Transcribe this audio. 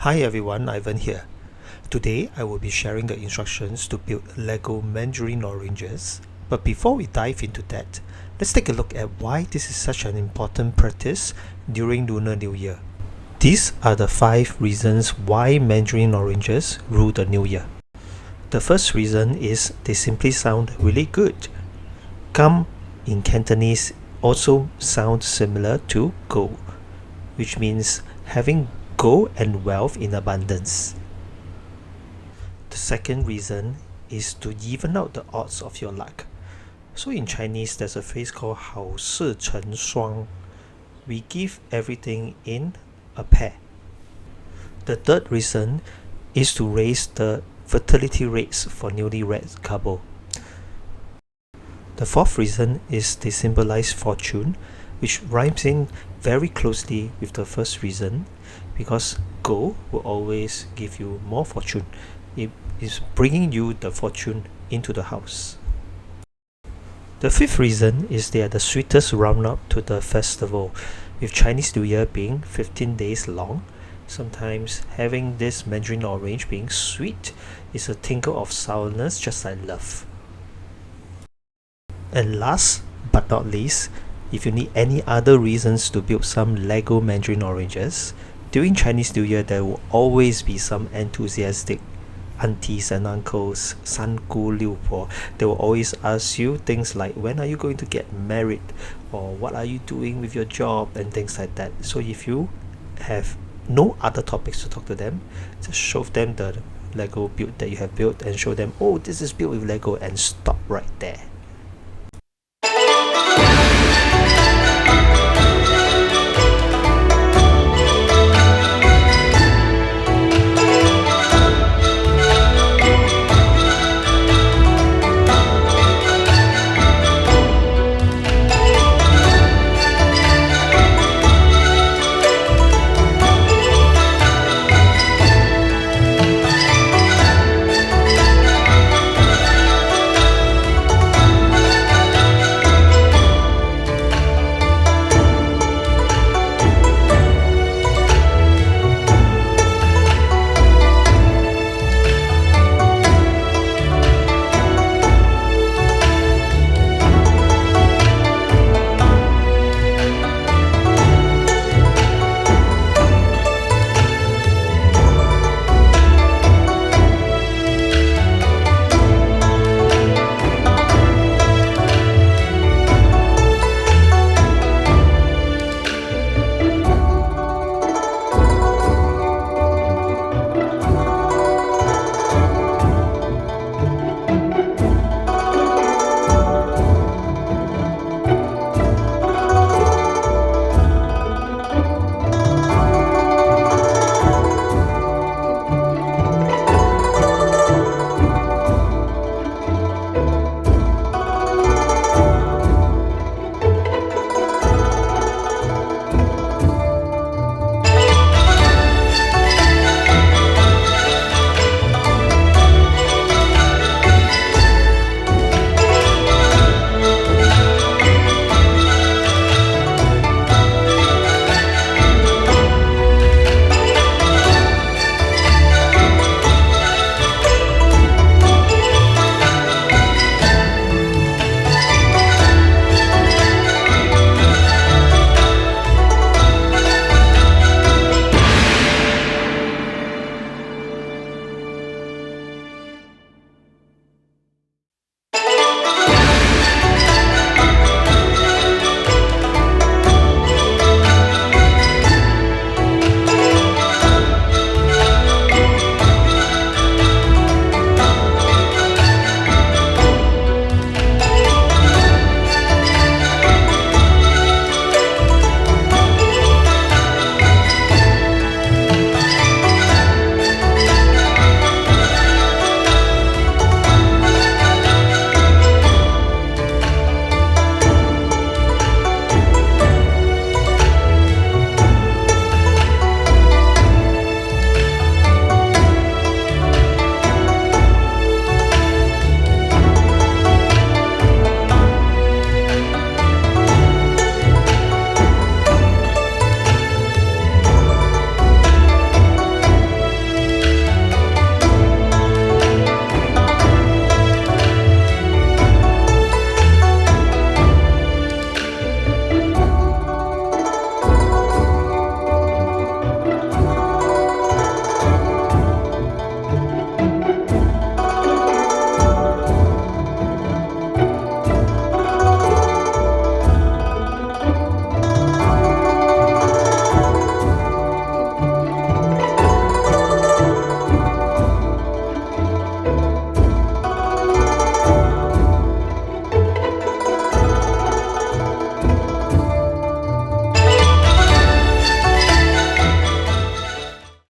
Hi everyone, Ivan here. Today I will be sharing the instructions to build LEGO Mandarin Oranges. But before we dive into that, let's take a look at why this is such an important practice during Lunar New Year. These are the 5 reasons why Mandarin Oranges rule the New Year. The first reason is they simply sound really good. Gum in Cantonese also sounds similar to go, which means having gold and wealth in abundance. The second reason is to even out the odds of your luck. So in Chinese, there's a phrase called 好事成双. We give everything in a pair. The third reason is to raise the fertility rates for newlywed couple. The fourth reason is they symbolize fortune, which rhymes in very closely with the first reason, because gold will always give you more fortune. It is bringing you the fortune into the house. The fifth reason is they are the sweetest round-up to the festival. With Chinese New Year being 15 days long, sometimes having this Mandarin orange being sweet is a tinkle of sourness just like love. And last but not least, if you need any other reasons to build some LEGO Mandarin Oranges, during Chinese New Year there will always be some enthusiastic aunties and uncles, 三姑六婆. They will always ask you things like, when are you going to get married, or what are you doing with your job, and things like that. So if you have no other topics to talk to them, just show them the LEGO build that you have built and show them, oh, this is built with LEGO, and stop right there.